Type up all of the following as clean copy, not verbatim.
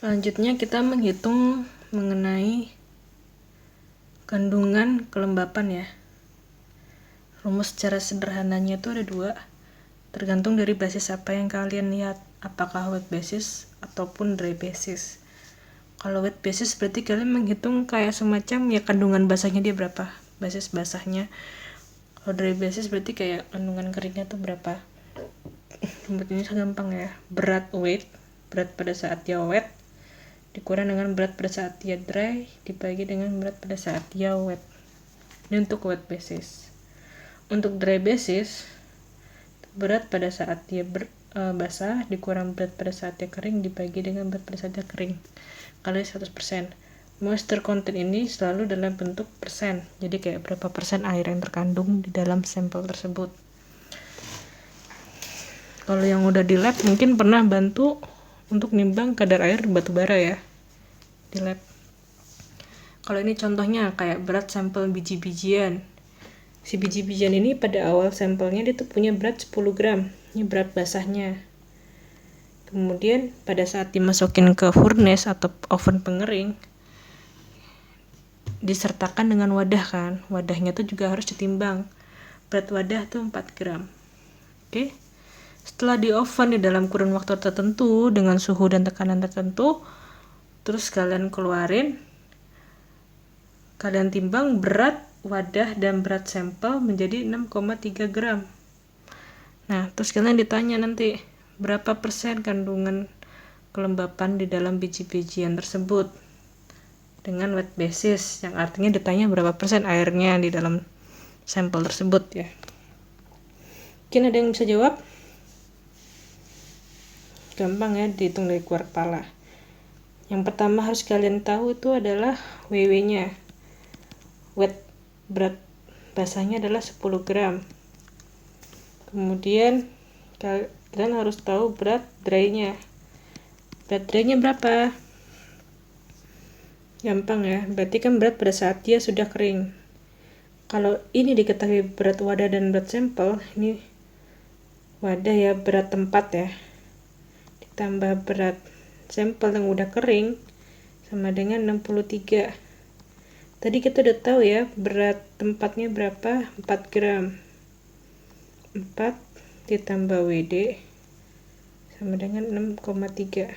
Selanjutnya kita menghitung mengenai kandungan kelembapan ya. Rumus secara sederhananya itu ada dua, tergantung dari basis apa yang kalian lihat, apakah wet basis ataupun dry basis. Kalau wet basis berarti kalian menghitung kayak semacam ya kandungan basahnya dia berapa, basis basahnya. Kalau dry basis berarti kayak kandungan keringnya tuh berapa. Rumusnya gampang ya, berat pada saat dia wet dikurang dengan berat pada saat dia dry dibagi dengan berat pada saat dia wet. Ini untuk wet basis. Untuk dry basis, berat pada saat dia basah dikurang berat pada saat dia kering dibagi dengan berat pada saat dia kering kali 100%. Moisture content ini selalu dalam bentuk persen, jadi kayak berapa persen air yang terkandung di dalam sampel tersebut. Kalau yang udah di lab mungkin pernah bantu untuk nimbang kadar air batu bara ya di lab. Kalau ini contohnya kayak berat sampel biji-bijian. Si biji-bijian ini pada awal sampelnya dia tuh punya berat 10 gram. Ini berat basahnya. Kemudian pada saat dimasukin ke furnace atau oven pengering, disertakan dengan wadah kan. Wadahnya tuh juga harus ditimbang. Berat wadah tuh 4 gram. Oke. Setelah di oven di dalam kurun waktu tertentu dengan suhu dan tekanan tertentu, terus kalian keluarin, kalian timbang berat wadah dan berat sampel menjadi 6,3 gram. Nah, terus kalian ditanya nanti berapa persen kandungan kelembapan di dalam biji-bijian tersebut dengan wet basis, yang artinya ditanya berapa persen airnya di dalam sampel tersebut ya. Mungkin ada yang bisa jawab? Gampang ya, dihitung dari keluar kepala. Yang pertama harus kalian tahu itu adalah WW-nya. Wet berat basahnya adalah 10 gram. Kemudian kalian harus tahu berat dry-nya. Berat dry-nya berapa? Gampang ya, berarti kan berat pada saat dia sudah kering. Kalau ini diketahui berat wadah dan berat sampel, ini wadah ya, berat tempat ya, ditambah berat sampel yang udah kering sama dengan 63. Tadi kita udah tahu ya berat tempatnya berapa, 4 gram. 4 ditambah WD sama dengan 6,3.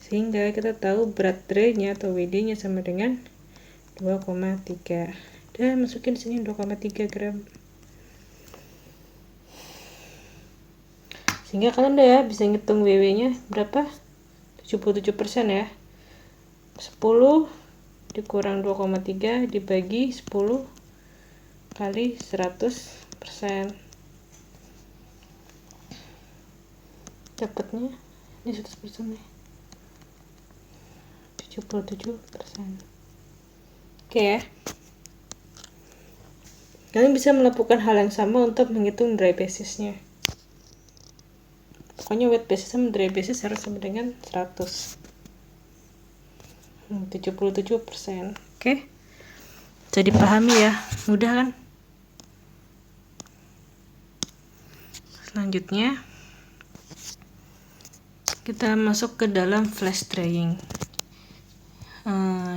Sehingga kita tahu berat dry-nya atau WD-nya sama dengan 2,3. Dan masukin sini 2,3 gram. Sehingga kalian udah ya bisa ngitung WW-nya berapa? 77% ya. 10 dikurang 2,3 dibagi 10 kali 100%. Dapatnya ini 100% nih. 77%. Oke ya. Kalian bisa melakukan hal yang sama untuk menghitung dry basis-nya. Pokoknya wet basis sama dry basis harus sama dengan 100. 77%. Oke. Bisa dipahami ya. Mudah kan? Selanjutnya kita masuk ke dalam flash drying.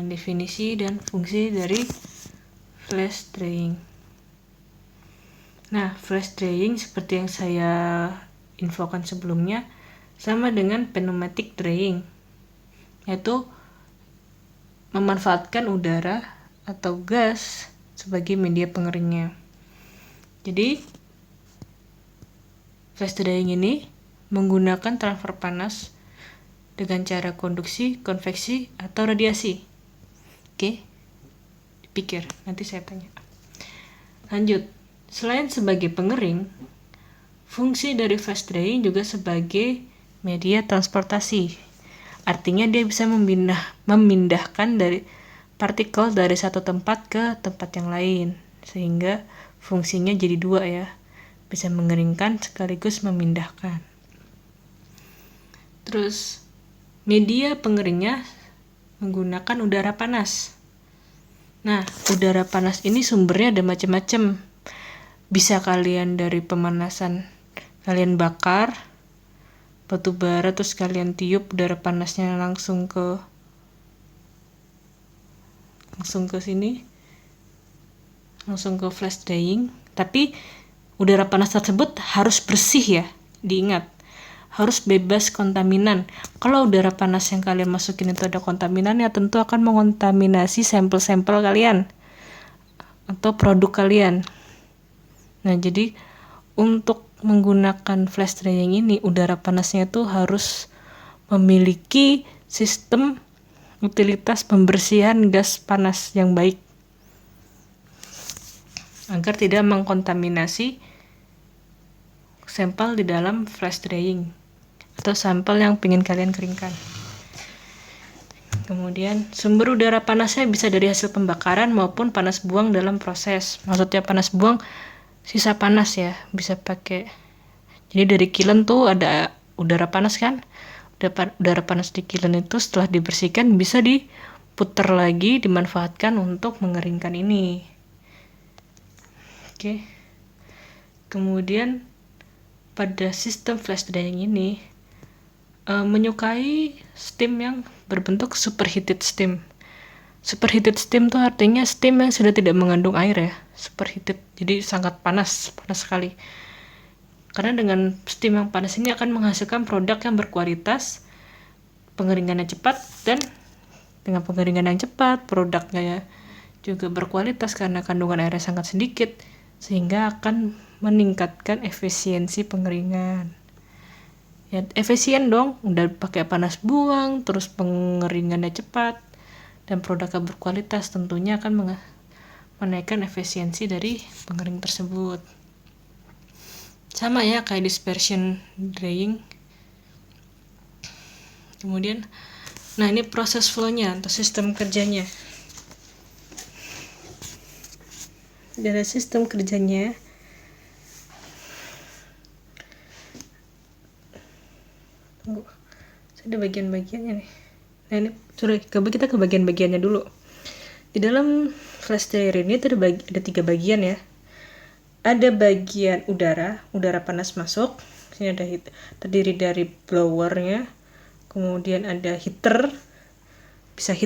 Definisi dan fungsi dari flash drying. Nah, flash drying seperti yang saya infokan sebelumnya sama dengan pneumatic drying, yaitu memanfaatkan udara atau gas sebagai media pengeringnya. Jadi flash drying ini menggunakan transfer panas dengan cara konduksi, konveksi, atau radiasi. Oke, dipikir, nanti saya tanya. Lanjut, selain sebagai pengering, fungsi dari flash drying juga sebagai media transportasi. Artinya dia bisa memindahkan dari partikel dari satu tempat ke tempat yang lain, sehingga fungsinya jadi dua ya, bisa mengeringkan sekaligus memindahkan. Terus media pengeringnya menggunakan udara panas. Nah, udara panas ini sumbernya ada macam-macam. Bisa kalian dari pemanasan kalian bakar, batu bara, terus kalian tiup, udara panasnya langsung ke sini, langsung ke flash drying. Tapi udara panas tersebut harus bersih ya, diingat, harus bebas kontaminan. Kalau udara panas yang kalian masukin itu ada kontaminannya, tentu akan mengontaminasi sampel-sampel kalian atau produk kalian. Nah, jadi untuk menggunakan flash drying ini, udara panasnya itu harus memiliki sistem utilitas pembersihan gas panas yang baik agar tidak mengkontaminasi sampel di dalam flash drying atau sampel yang ingin kalian keringkan. Kemudian sumber udara panasnya bisa dari hasil pembakaran maupun panas buang dalam proses. Maksudnya panas buang sisa panas ya, bisa pakai. Jadi dari kiln tuh ada udara panas kan? Udara panas di kiln itu setelah dibersihkan bisa diputar lagi, dimanfaatkan untuk mengeringkan ini. Oke. Kemudian pada sistem flash drying ini menyukai steam yang berbentuk superheated steam. Superheated steam itu artinya steam yang sudah tidak mengandung air ya, superheated. Jadi sangat panas sekali. Karena dengan steam yang panas ini akan menghasilkan produk yang berkualitas, pengeringannya cepat, dan dengan pengeringan yang cepat, produknya juga berkualitas karena kandungan airnya sangat sedikit, sehingga akan meningkatkan efisiensi pengeringan. Ya, efisien dong, udah pakai panas buang, terus pengeringannya cepat, dan produknya berkualitas, tentunya akan menaikkan efisiensi dari pengering tersebut. Sama ya kayak dispersion drying. Kemudian, nah ini proses flow-nya atau sistem kerjanya. Dari sistem kerjanya, tunggu, ada bagian-bagiannya nih. Nah ini, kita ke bagian-bagiannya dulu. Di dalam flash dryer ini ada 3 bagian ya. Ada bagian udara panas masuk. Sini ada terdiri dari blowernya. Kemudian ada heater. Bisa sih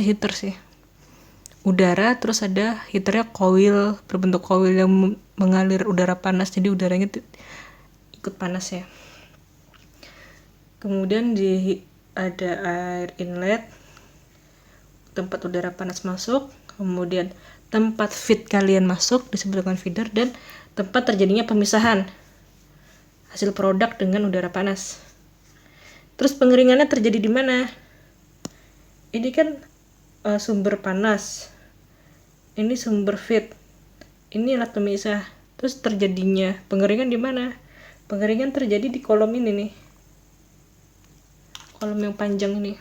heater sih. Udara, terus ada heaternya coil, berbentuk coil yang mengalir udara panas. Jadi udaranya ikut panas ya. Kemudian ada air inlet, tempat udara panas masuk. Kemudian tempat feed kalian masuk disebut dengan feeder, dan tempat terjadinya pemisahan hasil produk dengan udara panas. Terus pengeringannya terjadi di mana? Ini kan sumber panas, ini sumber feed, ini alat pemisah. Terus terjadinya pengeringan di mana? Pengeringan terjadi di kolom ini nih, kolom yang panjang ini.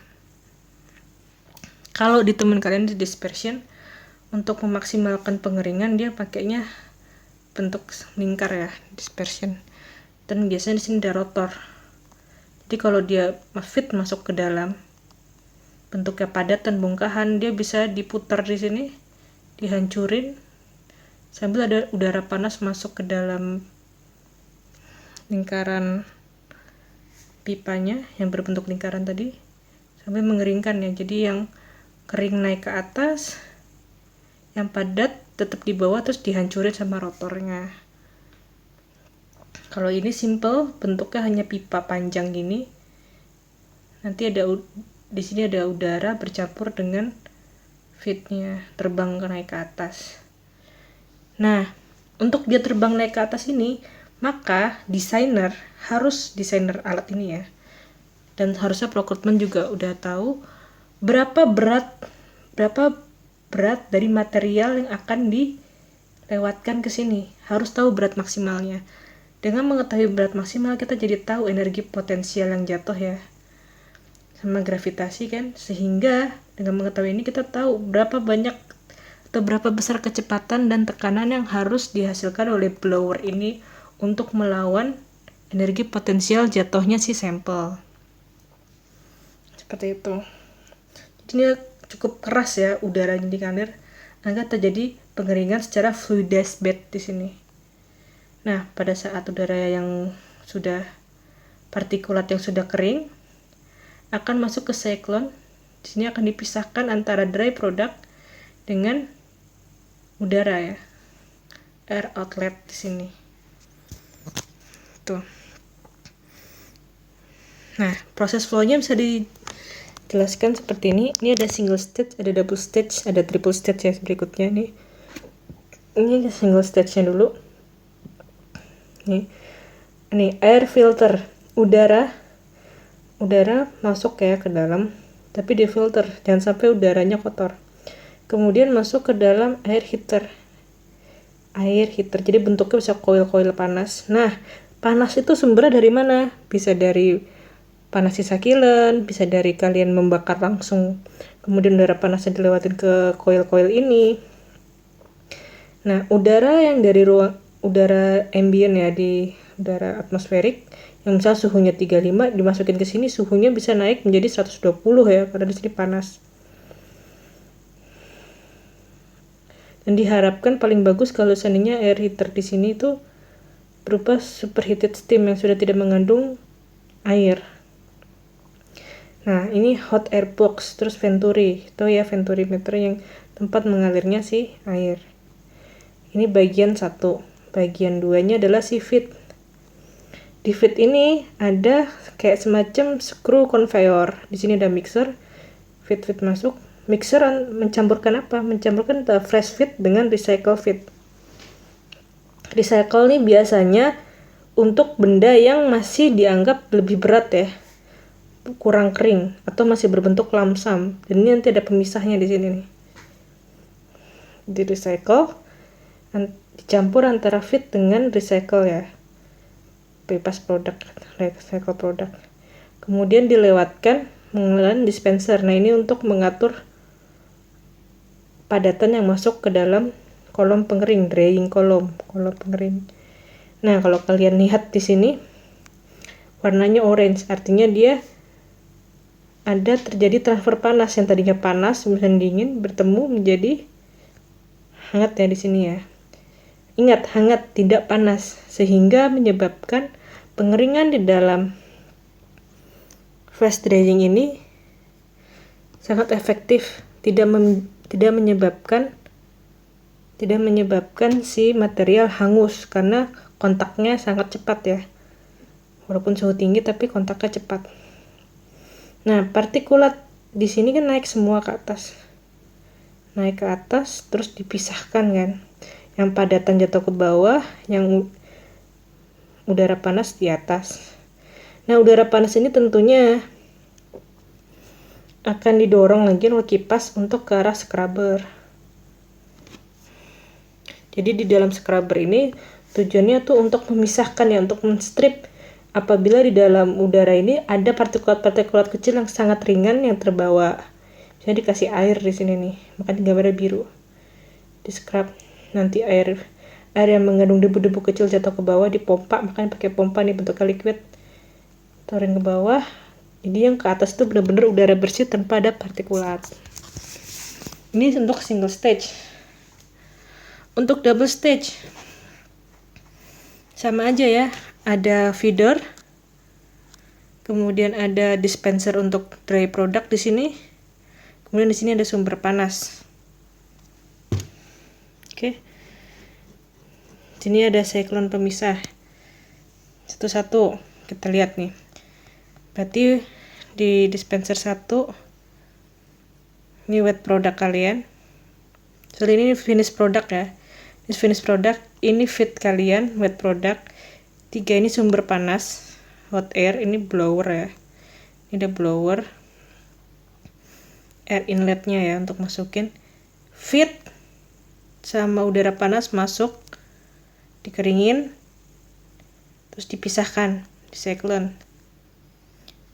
Kalau di teman kalian di dispersion, untuk memaksimalkan pengeringan dia pakainya bentuk lingkar ya, dispersion. Dan biasanya di sini ada rotor. Jadi kalau dia feed masuk ke dalam, bentuknya padat dan bongkahan, dia bisa diputar di sini, dihancurin sambil ada udara panas masuk ke dalam lingkaran pipanya yang berbentuk lingkaran tadi sambil mengeringkan ya. Jadi yang kering naik ke atas, yang padat tetap di bawah, terus dihancurin sama rotornya. Kalau ini simple, bentuknya hanya pipa panjang gini. Nanti di sini ada udara bercampur dengan feednya, terbang naik ke atas. Nah, untuk dia terbang naik ke atas ini, maka desainer alat ini ya, dan harusnya procurement juga udah tahu berapa berat dari material yang akan dilewatkan ke sini. Harus tahu berat maksimalnya. Dengan mengetahui berat maksimal, kita jadi tahu energi potensial yang jatuh ya, sama gravitasi kan. Sehingga dengan mengetahui ini kita tahu berapa banyak atau berapa besar kecepatan dan tekanan yang harus dihasilkan oleh blower ini untuk melawan energi potensial jatuhnya si sampel. Seperti itu. Jadi ini cukup keras ya udaranya di kanir agar terjadi pengeringan secara fluidized bed di sini. Nah, pada saat udara yang sudah partikulat yang sudah kering akan masuk ke cyclone. Di sini akan dipisahkan antara dry product dengan udara ya. Air outlet di sini. Tuh. Nah, proses flow-nya bisa dijelaskan seperti ini. Ini ada single stage, ada double stage, ada triple stage ya berikutnya nih. Ini single stage-nya dulu. Ini air filter, udara masuk ya ke dalam, tapi di filter, jangan sampai udaranya kotor. Kemudian masuk ke dalam air heater. Jadi bentuknya bisa koil-koil panas. Nah, panas itu sumbernya dari mana? Bisa dari panas sisa kiln, bisa dari kalian membakar langsung, kemudian udara panasnya dilewatin ke koil-koil ini. Nah, udara yang dari ruang udara ambient ya, di udara atmosferik yang misalnya suhunya 35 dimasukin ke sini, suhunya bisa naik menjadi 120 ya, karena di sini panas. Dan diharapkan paling bagus kalau seandainya air heater di sini itu berupa superheated steam yang sudah tidak mengandung air. Nah, ini hot air box, terus venturi. Itu ya venturimeter yang tempat mengalirnya si air. Ini bagian 1. Bagian 2-nya adalah si feed. Di feed ini ada kayak semacam screw conveyor. Di sini ada mixer. Feed masuk. Mixer mencampurkan apa? Mencampurkan fresh feed dengan recycle feed. Recycle ini biasanya untuk benda yang masih dianggap lebih berat ya, kurang kering atau masih berbentuk lamsam. Dan ini nanti ada pemisahnya di sini nih. Di recycle dicampur antara feed dengan recycle ya. Bebas produk, recycle produk. Kemudian dilewatkan menggunakan dispenser. Nah, ini untuk mengatur padatan yang masuk ke dalam kolom pengering, drying kolom pengering. Nah, kalau kalian lihat di sini warnanya orange, artinya dia ada terjadi transfer panas, yang tadinya panas kemudian dingin bertemu menjadi hangat ya di sini ya. Ingat, hangat tidak panas, sehingga menyebabkan pengeringan di dalam flash drying ini sangat efektif, tidak menyebabkan si material hangus karena kontaknya sangat cepat ya. Walaupun suhu tinggi tapi kontaknya cepat. Nah, partikulat di sini kan naik semua ke atas. Naik ke atas terus dipisahkan kan. Yang padatan jatuh ke bawah, yang udara panas di atas. Nah, udara panas ini tentunya akan didorong lagi oleh kipas untuk ke arah scrubber. Jadi di dalam scrubber ini tujuannya tuh untuk memisahkan ya, untuk menstrip apabila di dalam udara ini ada partikulat-partikulat kecil yang sangat ringan yang terbawa. Jadi dikasih air di sini nih, makanya gambarnya biru. Di scrub, nanti air yang mengandung debu-debu kecil jatuh ke bawah, dipompa, makanya pakai pompa nih bentuknya liquid. Taruhin ke bawah. Jadi yang ke atas itu benar-benar udara bersih tanpa ada partikulat. Ini untuk single stage. Untuk double stage sama aja ya, ada feeder, kemudian ada dispenser untuk dry product di sini, kemudian di sini ada sumber panas. Oke. Sini ada cyclone pemisah. Satu-satu kita lihat nih. Berarti di dispenser 1 ini wet product kalian. Soalnya ini finish product ya. Ini finish product, ini feed kalian, wet product. 3 ini sumber panas, hot air, ini blower ya. Ini ada blower. Air inletnya ya untuk masukin. Feed sama udara panas masuk, dikeringin, terus dipisahkan di cyclone.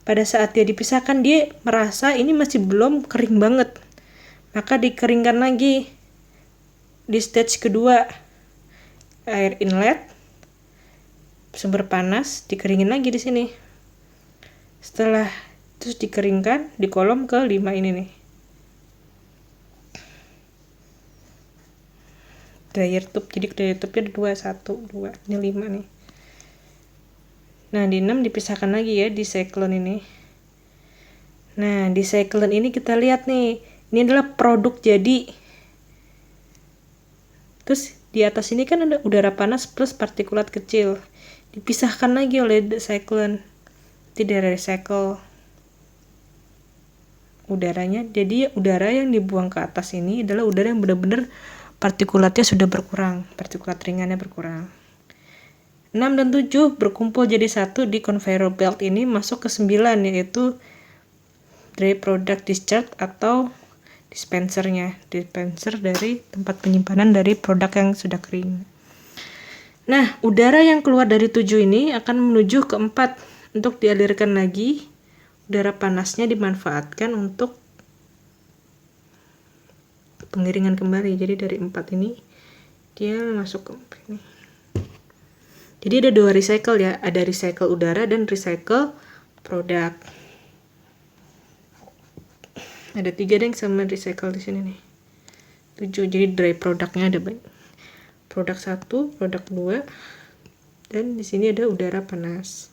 Pada saat dia dipisahkan, dia merasa ini masih belum kering banget, maka dikeringkan lagi di stage kedua. Air inlet, sumber panas, dikeringin lagi di sini. Setelah terus dikeringkan di kolom ke-5 ini nih. dryer tube. Jadi dryer tube ada 2, 1, 2, ini 5 nih. Nah di 6 dipisahkan lagi ya di cyclone ini. Nah di cyclone ini kita lihat nih, ini adalah produk jadi. Terus di atas ini kan ada udara panas plus partikulat kecil, dipisahkan lagi oleh cyclone, tidak recycle udaranya. Jadi udara yang dibuang ke atas ini adalah udara yang benar-benar partikulatnya sudah berkurang, partikulat ringannya berkurang. 6 dan 7 berkumpul jadi satu di conveyor belt ini, masuk ke 9 yaitu dry product discharge atau dispenser dari tempat penyimpanan dari produk yang sudah kering. Nah, udara yang keluar dari 7 ini akan menuju ke 4 untuk dialirkan lagi. Udara panasnya dimanfaatkan untuk penggiringan kembali. Jadi dari 4 ini dia masuk ke 4 ini. Jadi ada 2 recycle ya, ada recycle udara dan recycle produk. Ada 3 yang sama recycle di sini nih. 7, jadi dry produknya ada banyak. Produk 1, produk 2, dan di sini ada udara panas.